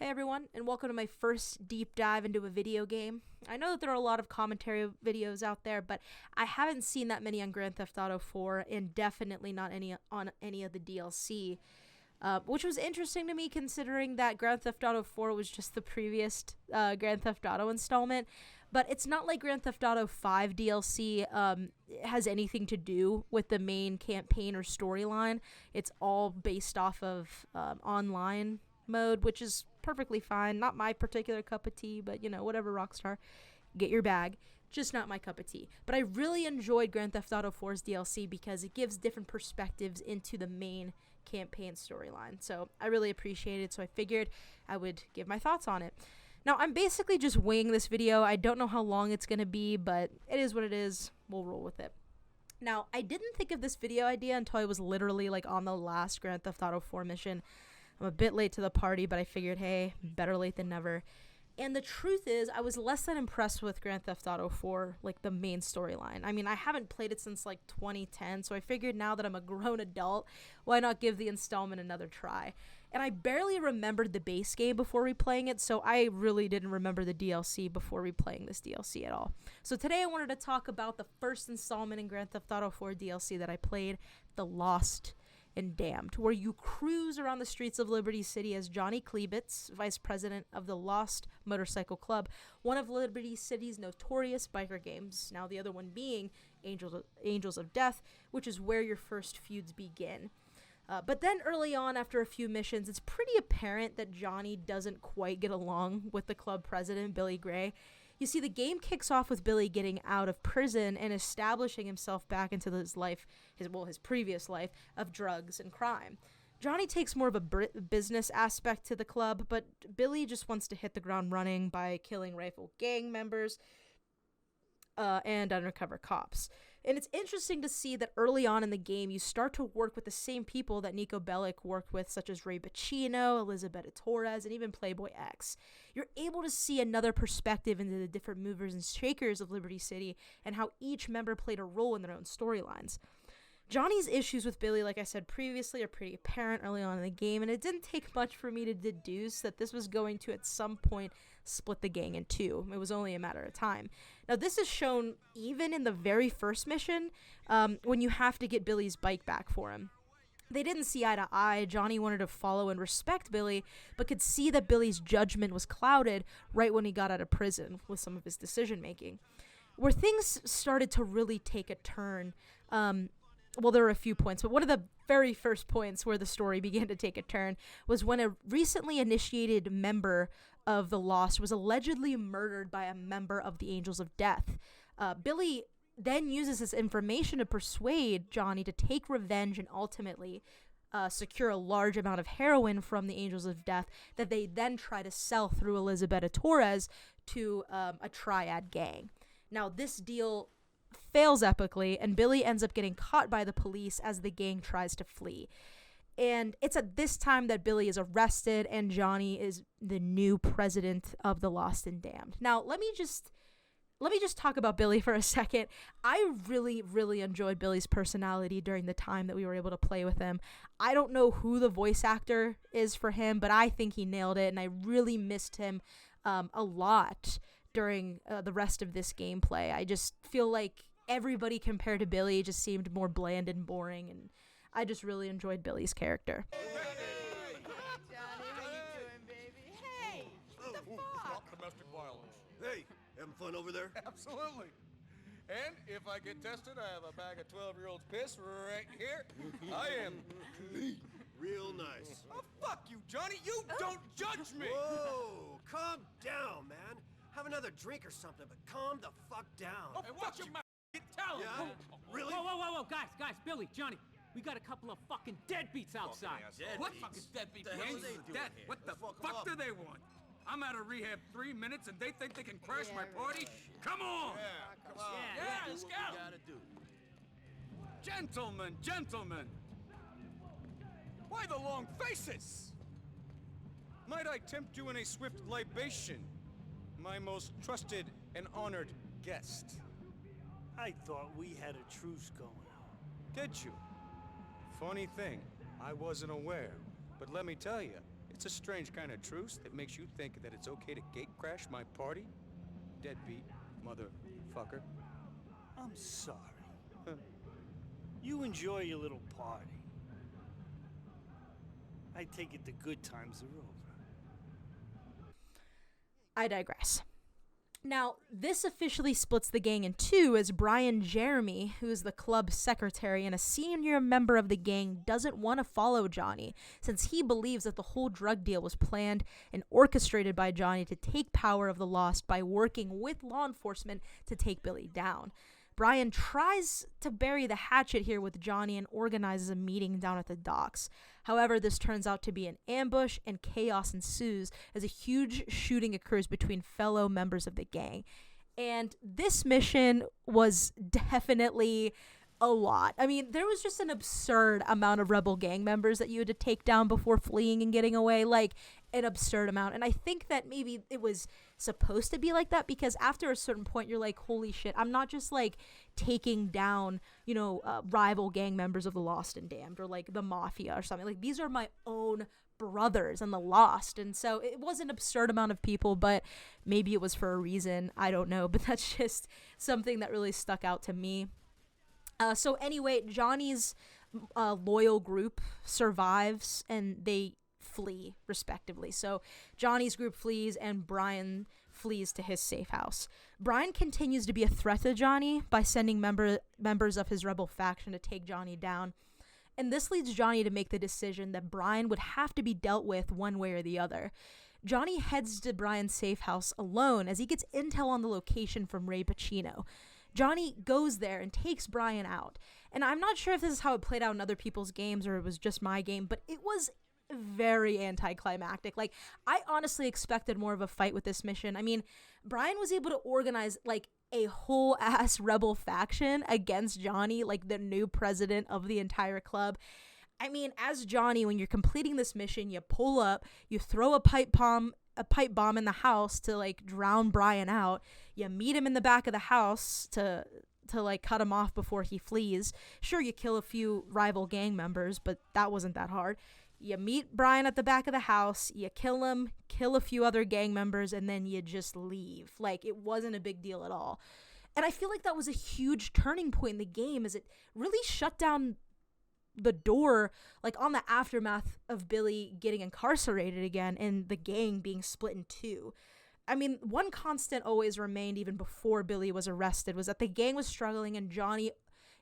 Hey everyone, and welcome to my first deep dive into a video game. I know that there are a lot of commentary videos out there, but I haven't seen that many on Grand Theft Auto 4, and definitely not any on any of the DLC, which was interesting to me considering that Grand Theft Auto 4 was just the previous Grand Theft Auto installment. But it's not like Grand Theft Auto 5 DLC has anything to do with the main campaign or storyline. It's all based off of online mode, which is perfectly fine. Not my particular cup of tea, but whatever, Rockstar, get your bag. Just not my cup of tea. But I really enjoyed Grand Theft Auto 4's DLC because it gives different perspectives into the main campaign storyline. So I really appreciate it, so I figured I would give my thoughts on it. Now, I'm basically just winging this video. I don't know how long it's going to be, but it is what it is. We'll roll with it. Now, I didn't think of this video idea until I was literally on the last Grand Theft Auto 4 mission. I'm a bit late to the party, but I figured, hey, better late than never. And the truth is, I was less than impressed with Grand Theft Auto 4, the main storyline. I mean, I haven't played it since 2010, so I figured now that I'm a grown adult, why not give the installment another try? And I barely remembered the base game before replaying it, so I really didn't remember the DLC before replaying this DLC at all. So today I wanted to talk about the first installment in Grand Theft Auto 4 DLC that I played, The Lost and Damned, where you cruise around the streets of Liberty City as Johnny Klebitz, vice president of the Lost Motorcycle Club, one of Liberty City's notorious biker games, now the other one being Angels of Death, which is where your first feuds begin. But then early on, after a few missions, it's pretty apparent that Johnny doesn't quite get along with the club president, Billy Gray. You see, the game kicks off with Billy getting out of prison and establishing himself back into his life, his previous life, of drugs and crime. Johnny takes more of a business aspect to the club, but Billy just wants to hit the ground running by killing rival gang members and undercover cops. And it's interesting to see that early on in the game, you start to work with the same people that Niko Bellic worked with, such as Ray Boccino, Elizabeth Torres, and even Playboy X. You're able to see another perspective into the different movers and shakers of Liberty City and how each member played a role in their own storylines. Johnny's issues with Billy, like I said previously, are pretty apparent early on in the game, and it didn't take much for me to deduce that this was going to, at some point, split the gang in two. It was only a matter of time. Now, this is shown even in the very first mission, when you have to get Billy's bike back for him. They didn't see eye to eye. Johnny wanted to follow and respect Billy, but could see that Billy's judgment was clouded right when he got out of prison with some of his decision-making. Where things started to really take a turn, well, there were a few points, but one of the very first points where the story began to take a turn was when a recently initiated member of the Lost was allegedly murdered by a member of the Angels of Death. Billy then uses this information to persuade Johnny to take revenge and ultimately secure a large amount of heroin from the Angels of Death that they then try to sell through Elizabeth Torres to a triad gang. Now, this deal fails epically, and Billy ends up getting caught by the police as the gang tries to flee. And it's at this time that Billy is arrested and Johnny is the new president of the Lost and Damned. Now, let me just talk about Billy for a second. I really, really enjoyed Billy's personality during the time that we were able to play with him. I don't know who the voice actor is for him, but I think he nailed it, and I really missed him a lot during the rest of this gameplay. I just feel like everybody compared to Billy just seemed more bland and boring, and I just really enjoyed Billy's character. Hey, Johnny, how you doing, baby? Hey, what the fuck? Stop domestic violence. Hey, having fun over there? Absolutely. And if I get tested, I have a bag of 12-year-old's piss right here. I am clean. Real nice. Oh, fuck you, Johnny. You don't judge me. Whoa, calm down, man. Have another drink or something, but calm the fuck down. Oh, and watch your mouth. Tell him. Yeah? Really? Whoa, guys, Billy, Johnny, we got a couple of fucking deadbeats outside. What fucking deadbeat? The hell is they doing Dead. here? What the Fuck 'em fuck up. do they want? I'm out of rehab 3 minutes and they think they can crash my party? Come on! Yeah, come on. Yeah, let's Do go! what we gotta do. Gentlemen! Why the long faces? Might I tempt you in a swift libation, my most trusted and honored guest? I thought we had a truce going on. Did you? Funny thing, I wasn't aware. But let me tell you, It's a strange kind of truce that makes you think that it's okay to gate crash my party? Deadbeat motherfucker. I'm sorry. You enjoy your little party. I take it the good times are over. I digress. Now, this officially splits the gang in two, as Brian Jeremy, who is the club secretary and a senior member of the gang, doesn't want to follow Johnny, since he believes that the whole drug deal was planned and orchestrated by Johnny to take power of the Lost by working with law enforcement to take Billy down. Brian tries to bury the hatchet here with Johnny and organizes a meeting down at the docks. However, this turns out to be an ambush, and chaos ensues as a huge shooting occurs between fellow members of the gang. And this mission was definitely a lot. I mean, there was just an absurd amount of rebel gang members that you had to take down before fleeing and getting away, like an absurd amount. And I think that maybe it was supposed to be like that, because after a certain point you're like, holy shit, I'm not just like taking down, rival gang members of the Lost and Damned, or like the Mafia or something. Like, these are my own brothers and the Lost. And so it was an absurd amount of people, but maybe it was for a reason, I don't know. But that's just something that really stuck out to me. So anyway, Johnny's loyal group survives and they flee respectively. So Johnny's group flees and Brian flees to his safe house. Brian continues to be a threat to Johnny by sending members of his rebel faction to take Johnny down. And this leads Johnny to make the decision that Brian would have to be dealt with one way or the other. Johnny heads to Brian's safe house alone as he gets intel on the location from Ray Pacino. Johnny goes there and takes Brian out. And I'm not sure if this is how it played out in other people's games or it was just my game, but it was very anticlimactic. Like, I honestly expected more of a fight with this mission. I mean, Brian was able to organize like a whole ass rebel faction against Johnny, like the new president of the entire club. I mean, as Johnny, when you're completing this mission, you pull up, you throw a pipe bomb in the house to like drown Brian out. You meet him in the back of the house to like cut him off before he flees. Sure, you kill a few rival gang members, but that wasn't that hard. You meet Brian at the back of the house, you kill him, kill a few other gang members, and then you just leave. Like, it wasn't a big deal at all. And I feel like that was a huge turning point in the game, as it really shut down the door, like, on the aftermath of Billy getting incarcerated again and the gang being split in two. I mean, one constant always remained even before Billy was arrested was that the gang was struggling and Johnny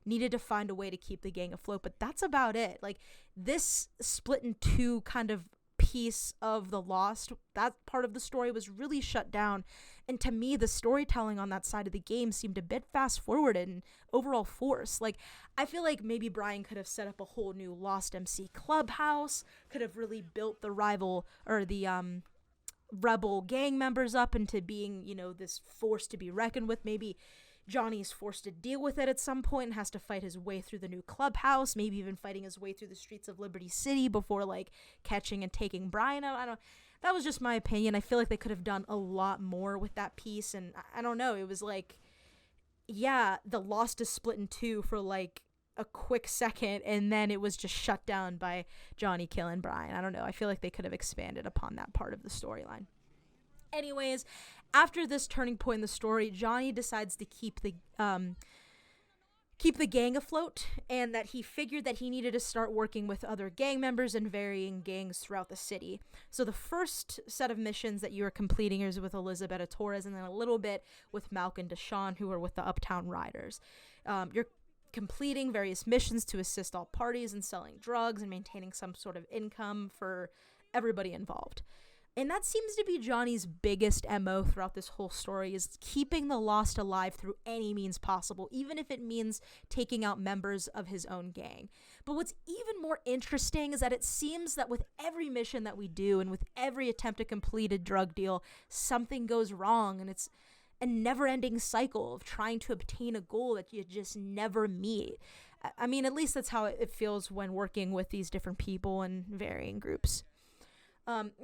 needed to find a way to keep the gang afloat, but that's about it. Like, this split in two kind of piece of the Lost, that part of the story was really shut down, and to me the storytelling on that side of the game seemed a bit fast forwarded and overall forced. Like, I feel like maybe Brian could have set up a whole new Lost MC clubhouse, could have really built the rival or the rebel gang members up into being, this force to be reckoned with. Maybe Johnny's forced to deal with it at some point and has to fight his way through the new clubhouse, maybe even fighting his way through the streets of Liberty City before like catching and taking Brian out. That was just my opinion. I feel like they could have done a lot more with that piece, and I don't know, it was like, yeah, the Lost is split in two for like a quick second, and then it was just shut down by Johnny killing Brian. I don't know, I feel like they could have expanded upon that part of the storyline. Anyways, after this turning point in the story, Johnny decides to keep the gang afloat, and that he figured that he needed to start working with other gang members and varying gangs throughout the city. So the first set of missions that you are completing is with Elizabeth Torres, and then a little bit with Malcolm Deshawn, who are with the Uptown Riders. You're completing various missions to assist all parties in selling drugs and maintaining some sort of income for everybody involved. And that seems to be Johnny's biggest MO throughout this whole story, is keeping the Lost alive through any means possible, even if it means taking out members of his own gang. But what's even more interesting is that it seems that with every mission that we do and with every attempt to complete a drug deal, something goes wrong, and it's a never-ending cycle of trying to obtain a goal that you just never meet. I mean, at least that's how it feels when working with these different people in varying groups.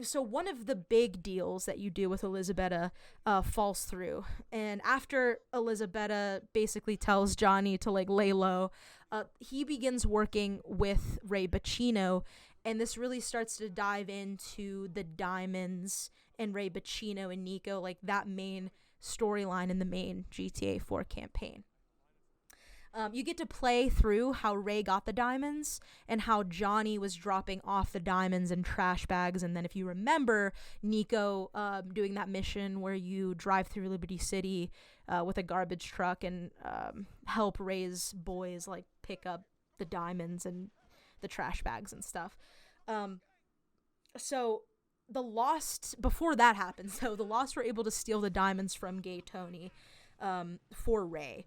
So one of the big deals that you do with Elizabetta falls through, and after Elizabetta basically tells Johnny to like lay low, he begins working with Ray Pacino And this really starts to dive into the diamonds and Ray Boccino and Nico, like that main storyline in the main GTA 4 campaign. You get to play through how Ray got the diamonds and how Johnny was dropping off the diamonds in trash bags. And then if you remember, Nico doing that mission where you drive through Liberty City with a garbage truck and help Ray's boys like pick up the diamonds and the trash bags and stuff. So the Lost, before that happened, so the Lost were able to steal the diamonds from Gay Tony for Ray.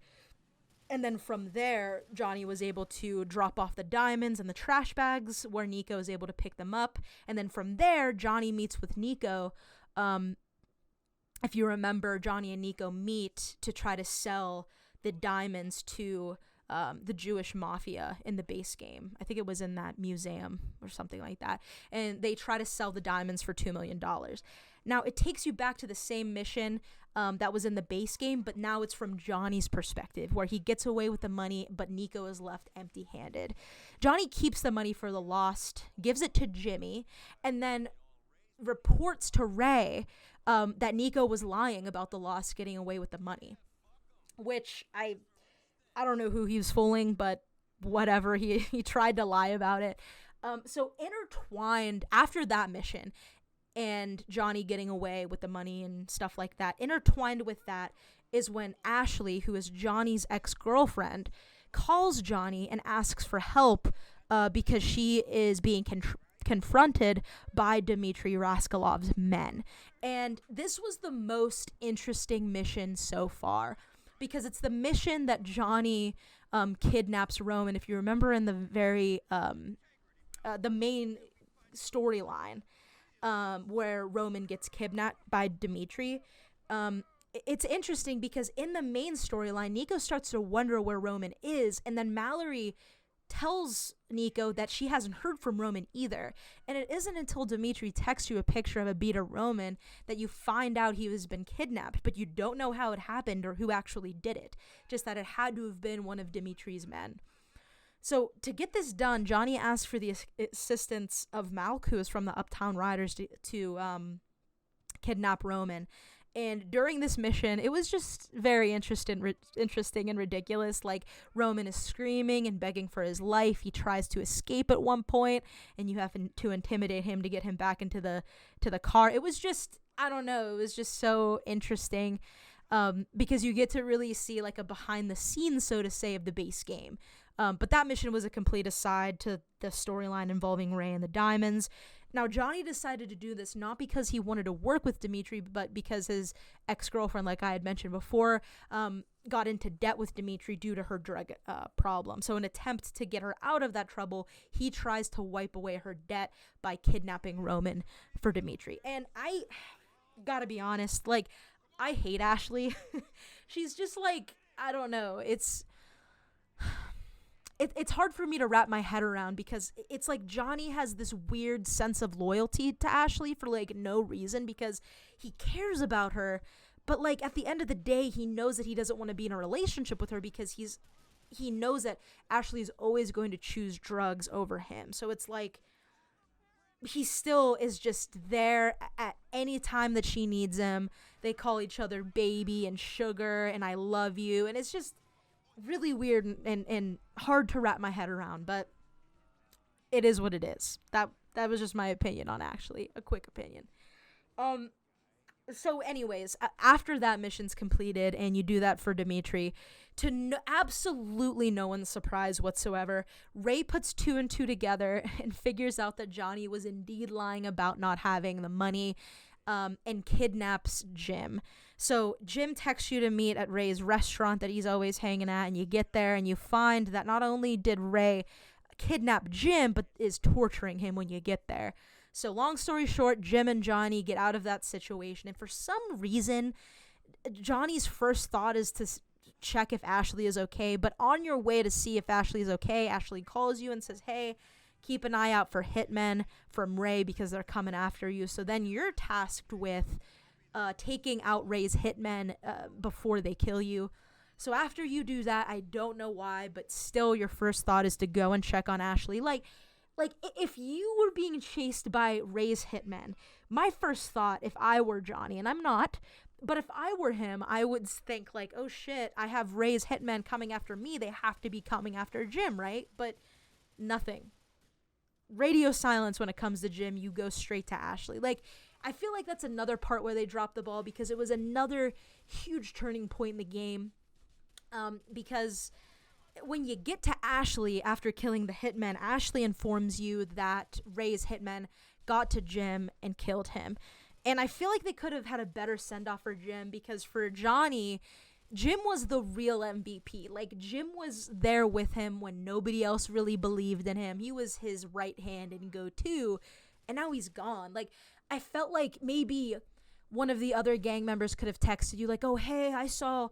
And then from there, Johnny was able to drop off the diamonds and the trash bags where Nico is able to pick them up. And then from there, Johnny meets with Nico. If you remember, Johnny and Nico meet to try to sell the diamonds to the Jewish mafia in the base game. I think it was in that museum or something like that. And they try to sell the diamonds for $2 million. Now, it takes you back to the same mission that was in the base game, but now it's from Johnny's perspective, where he gets away with the money, but Nico is left empty-handed. Johnny keeps the money for the Lost, gives it to Jimmy, and then reports to Ray that Nico was lying about the Lost getting away with the money, which I don't know who he was fooling, but whatever, he tried to lie about it. So intertwined after that mission and Johnny getting away with the money and stuff like that, intertwined with that is when Ashley, who is Johnny's ex-girlfriend, calls Johnny and asks for help because she is being confronted by Dmitry Raskolov's men. And this was the most interesting mission so far, because it's the mission that Johnny kidnaps Roman. If you remember in the the main storyline, where Roman gets kidnapped by Dmitry, it's interesting because in the main storyline, Nico starts to wonder where Roman is, and then Mallory tells Nico that she hasn't heard from Roman either. And it isn't until Dmitry texts you a picture of a beat of Roman that you find out he has been kidnapped, but you don't know how it happened or who actually did it, just that it had to have been one of Dmitry's men. So to get this done, Johnny asked for the assistance of Malk, who is from the Uptown Riders, to kidnap Roman. And during this mission, it was just very interesting and ridiculous. Like, Roman is screaming and begging for his life. He tries to escape at one point, and you have to intimidate him to get him back into the car. It was just, I don't know, it was just so interesting because you get to really see like a behind the scenes, so to say, of the base game. But that mission was a complete aside to the storyline involving Ray and the diamonds. Now, Johnny decided to do this not because he wanted to work with Dmitry, but because his ex-girlfriend, like I had mentioned before, got into debt with Dmitry due to her drug problem. So in an attempt to get her out of that trouble, he tries to wipe away her debt by kidnapping Roman for Dmitry. And I gotta be honest, like, I hate Ashley. She's just like, I don't know, it's hard for me to wrap my head around because it's like Johnny has this weird sense of loyalty to Ashley for like no reason because he cares about her, but like at the end of the day he knows that he doesn't want to be in a relationship with her because he knows that Ashley is always going to choose drugs over him. So it's like he still is just there at any time that she needs him. They call each other baby and sugar and I love you, and it's just really weird and hard to wrap my head around, but it is what it is. That was just my opinion on Ashley, a quick opinion. So anyways, after that mission's completed and you do that for Dmitry, to absolutely no one's surprise whatsoever, Ray puts 2 and 2 together and figures out that Johnny was indeed lying about not having the money, and kidnaps Jim. So Jim texts you to meet at Ray's restaurant that he's always hanging at, and you get there and you find that not only did Ray kidnap Jim, but is torturing him when you get there. So long story short, Jim and Johnny get out of that situation, and for some reason, Johnny's first thought is to check if Ashley is okay, but on your way to see if Ashley is okay, Ashley calls you and says, hey, keep an eye out for hitmen from Ray because they're coming after you. So then you're tasked with taking out Ray's hitmen before they kill you. So after you do that, I don't know why, but still your first thought is to go and check on Ashley. Like, Like, if you were being chased by Ray's hitmen, my first thought, if I were Johnny, and I'm not, but if I were him, I would think, like, oh shit, I have Ray's hitmen coming after me. They have to be coming after Jim, right? But nothing. Radio silence when it comes to Jim. You go straight to Ashley. Like, I feel like that's another part where they dropped the ball, because it was another huge turning point in the game. Because when you get to Ashley after killing the hitman, Ashley informs you that Ray's hitmen got to Jim and killed him. And I feel like they could have had a better send-off for Jim, because for Johnny, Jim was the real MVP. Like, Jim was there with him when nobody else really believed in him. He was his right hand and go-to, and now he's gone. Like, I felt like maybe one of the other gang members could have texted you, like, oh, hey, I saw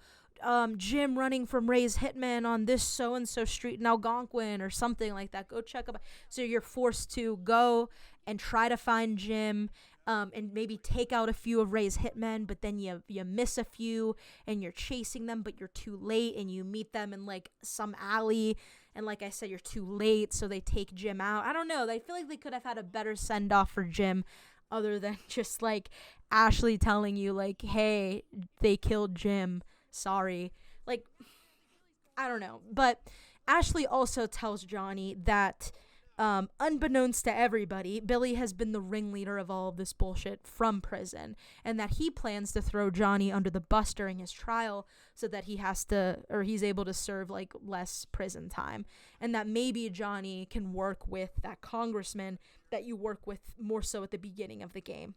Jim running from Ray's hitman on this so-and-so street in Algonquin, or something like that. Go check up. So you're forced to go and try to find Jim, and maybe take out a few of Ray's hitmen, but then you miss a few, and you're chasing them, but you're too late, and you meet them in, like, some alley, and like I said, you're too late, so they take Jim out. I don't know. I feel like they could have had a better send-off for Jim, other than just, like, Ashley telling you, like, hey, they killed Jim. Sorry. Like, I don't know. But Ashley also tells Johnny that, unbeknownst to everybody, Billy has been the ringleader of all of this bullshit from prison, and that he plans to throw Johnny under the bus during his trial so that he's able to serve, like, less prison time, and that maybe Johnny can work with that congressman that you work with more so at the beginning of the game.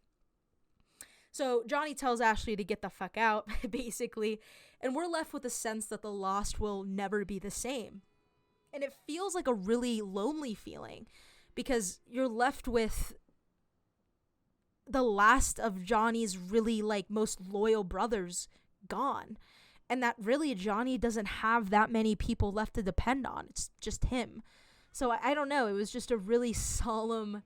So Johnny tells Ashley to get the fuck out, basically, and we're left with a sense that the Lost will never be the same. And it feels like a really lonely feeling, because you're left with the last of Johnny's really, like, most loyal brothers gone. And that really Johnny doesn't have that many people left to depend on. It's just him. So I don't know. It was just a really solemn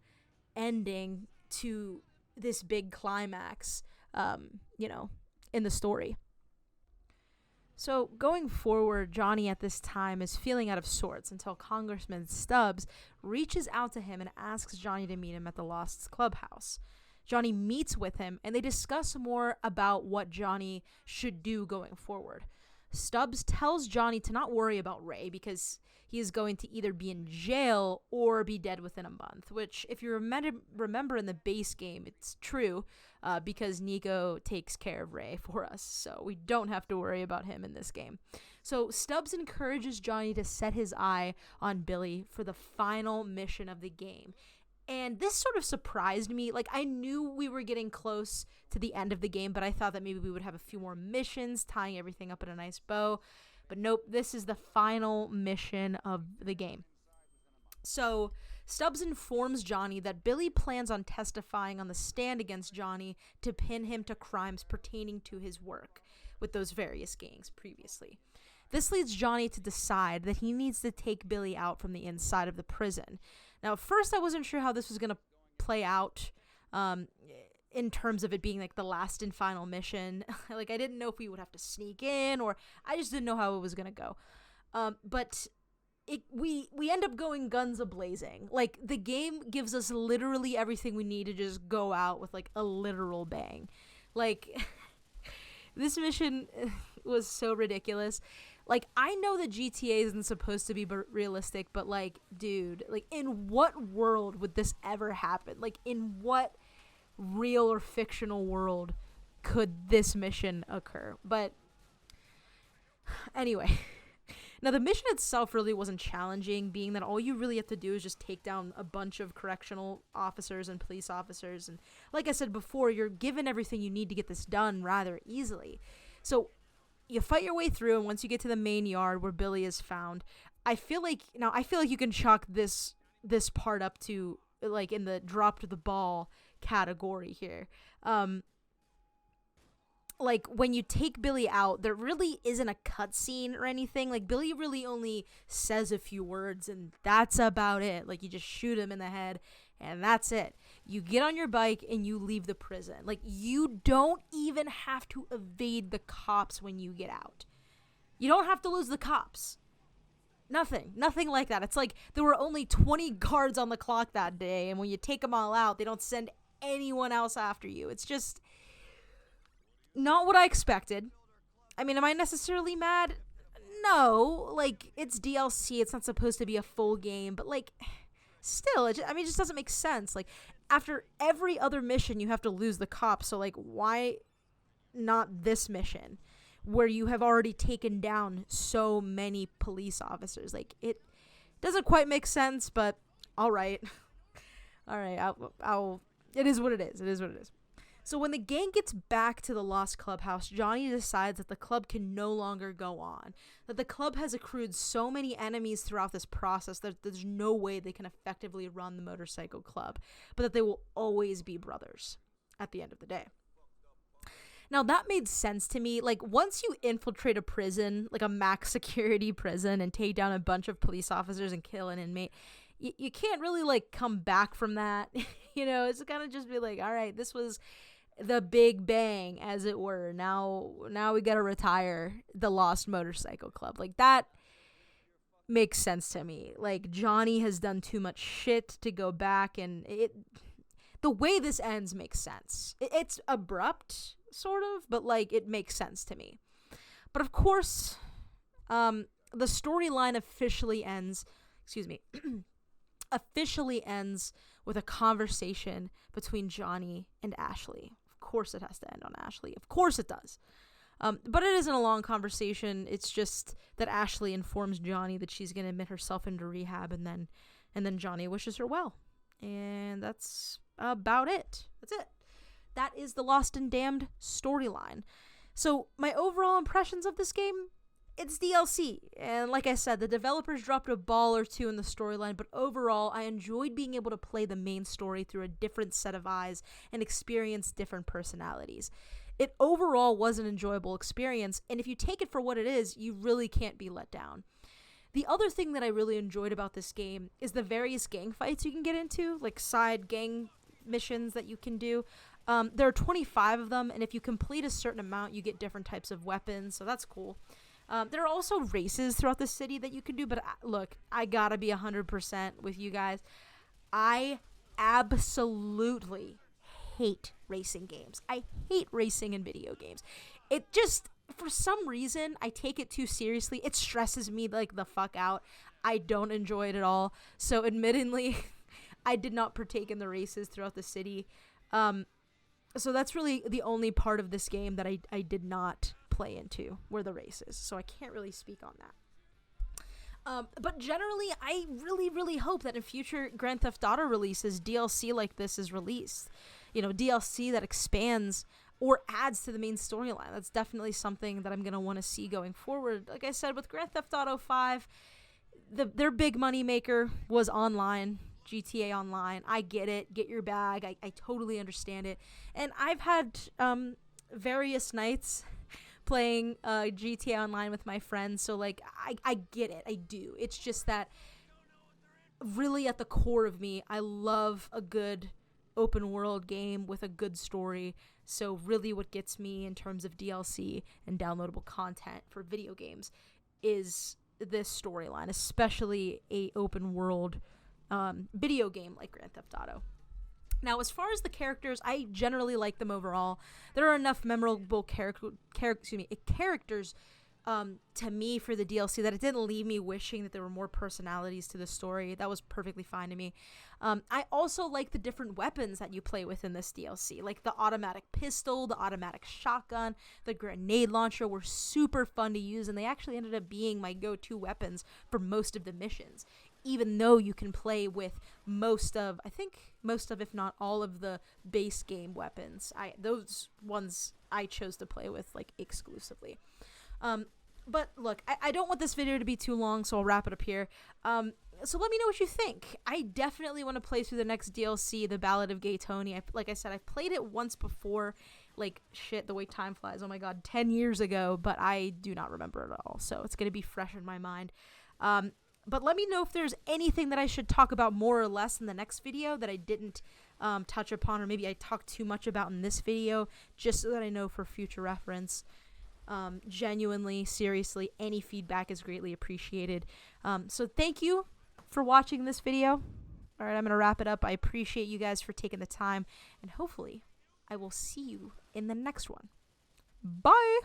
ending to this big climax, in the story. So going forward, Johnny at this time is feeling out of sorts until Congressman Stubbs reaches out to him and asks Johnny to meet him at the Lost's clubhouse. Johnny meets with him, and they discuss more about what Johnny should do going forward. Stubbs tells Johnny to not worry about Ray, because he is going to either be in jail or be dead within a month, which, if you remember in the base game, it's true, because Nico takes care of Ray for us, so we don't have to worry about him in this game. So Stubbs encourages Johnny to set his eye on Billy for the final mission of the game. And this sort of surprised me. Like, I knew we were getting close to the end of the game, but I thought that maybe we would have a few more missions, tying everything up in a nice bow. But nope, this is the final mission of the game. So Stubbs informs Johnny that Billy plans on testifying on the stand against Johnny to pin him to crimes pertaining to his work with those various gangs previously. This leads Johnny to decide that he needs to take Billy out from the inside of the prison. Now, at first, I wasn't sure how this was going to play out in terms of it being, like, the last and final mission. Like, I didn't know if we would have to sneak in, or I just didn't know how it was going to go. But we end up going guns a-blazing. Like, the game gives us literally everything we need to just go out with, like, a literal bang. Like, this mission was so ridiculous. Like, I know that GTA isn't supposed to be realistic, but, like, dude, like, in what world would this ever happen? Like, in what real or fictional world could this mission occur? But anyway, now the mission itself really wasn't challenging, being that all you really have to do is just take down a bunch of correctional officers and police officers. And like I said before, you're given everything you need to get this done rather easily. So you fight your way through, and once you get to the main yard where Billy is found, I feel like you can chalk this part up to, like, in the drop to the ball category here. Like, when you take Billy out, there really isn't a cutscene or anything. Like, Billy really only says a few words, and that's about it. Like, you just shoot him in the head, and that's it. You get on your bike and you leave the prison. Like, you don't even have to evade the cops when you get out. You don't have to lose the cops. Nothing like that. It's like there were only 20 guards on the clock that day, and when you take them all out, they don't send anyone else after you. It's just not what I expected. I mean, am I necessarily mad? No. Like, it's DLC. It's not supposed to be a full game, but like, still, it just doesn't make sense. Like, after every other mission, you have to lose the cops. So like, why not this mission where you have already taken down so many police officers? Like, it doesn't quite make sense, but all right. All right, I'll it is what it is. It is what it is. So when the gang gets back to the Lost Clubhouse, Johnny decides that the club can no longer go on. That the club has accrued so many enemies throughout this process that there's no way they can effectively run the motorcycle club, but that they will always be brothers at the end of the day. Now, that made sense to me. Like, once you infiltrate a prison, like a max security prison, and take down a bunch of police officers and kill an inmate, you can't really, like, come back from that. You know, it's gonna just be like, all right, this was the big bang, as it were. Now we gotta retire the Lost Motorcycle Club. Like, that makes sense to me. Like, Johnny has done too much shit to go back, and the way this ends makes sense. It's abrupt, sort of, but like, it makes sense to me. But of course, the storyline officially ends with a conversation between Johnny and Ashley. Of course it has to end on Ashley. Of course it does. But it isn't a long conversation. It's just that Ashley informs Johnny that she's going to admit herself into rehab, and then Johnny wishes her well. And that's about it. That's it. That is the Lost and Damned storyline. So my overall impressions of this game, it's DLC. And like I said, the developers dropped a ball or two in the storyline, but overall, I enjoyed being able to play the main story through a different set of eyes and experience different personalities. It overall was an enjoyable experience, and if you take it for what it is, you really can't be let down. The other thing that I really enjoyed about this game is the various gang fights you can get into, like side gang missions that you can do. There are 25 of them, and if you complete a certain amount, you get different types of weapons, so that's cool. There are also races throughout the city that you can do, but look, I gotta be 100% with you guys. I absolutely hate racing games. I hate racing in video games. It just, for some reason, I take it too seriously. It stresses me like the fuck out. I don't enjoy it at all. So admittedly, I did not partake in the races throughout the city. So that's really the only part of this game that I did not play into, were the races. So I can't really speak on that. But generally, I really, really hope that in future Grand Theft Auto releases, DLC like this is released. You know, DLC that expands or adds to the main storyline. That's definitely something that I'm going to want to see going forward. Like I said, with Grand Theft Auto 5, their big money maker was online. GTA Online. I get it. Get your bag. I totally understand it. And I've had various nights playing GTA Online with my friends, so like I get it. I do. It's just that really at the core of me, I love a good open world game with a good story. So really what gets me in terms of DLC and downloadable content for video games is this storyline, especially a open world video game like Grand Theft Auto. Now, as far as the characters, I generally like them overall. There are enough memorable characters to me for the DLC that it didn't leave me wishing that there were more personalities to the story. That was perfectly fine to me. I also like the different weapons that you play with in this DLC, like the automatic pistol, the automatic shotgun, the grenade launcher were super fun to use, and they actually ended up being my go-to weapons for most of the missions, even though you can play with most of, if not all of the base game weapons. Those ones I chose to play with, like, exclusively. But look, I don't want this video to be too long, so I'll wrap it up here. So let me know what you think. I definitely want to play through the next DLC, The Ballad of Gay Tony. Like I said, I've played it once before, like, shit, the way time flies, oh my god, 10 years ago, but I do not remember it at all, so it's going to be fresh in my mind. But let me know if there's anything that I should talk about more or less in the next video that I didn't touch upon, or maybe I talked too much about in this video, just so that I know for future reference. Genuinely, seriously, any feedback is greatly appreciated. So thank you for watching this video. All right, I'm going to wrap it up. I appreciate you guys for taking the time, and hopefully I will see you in the next one. Bye!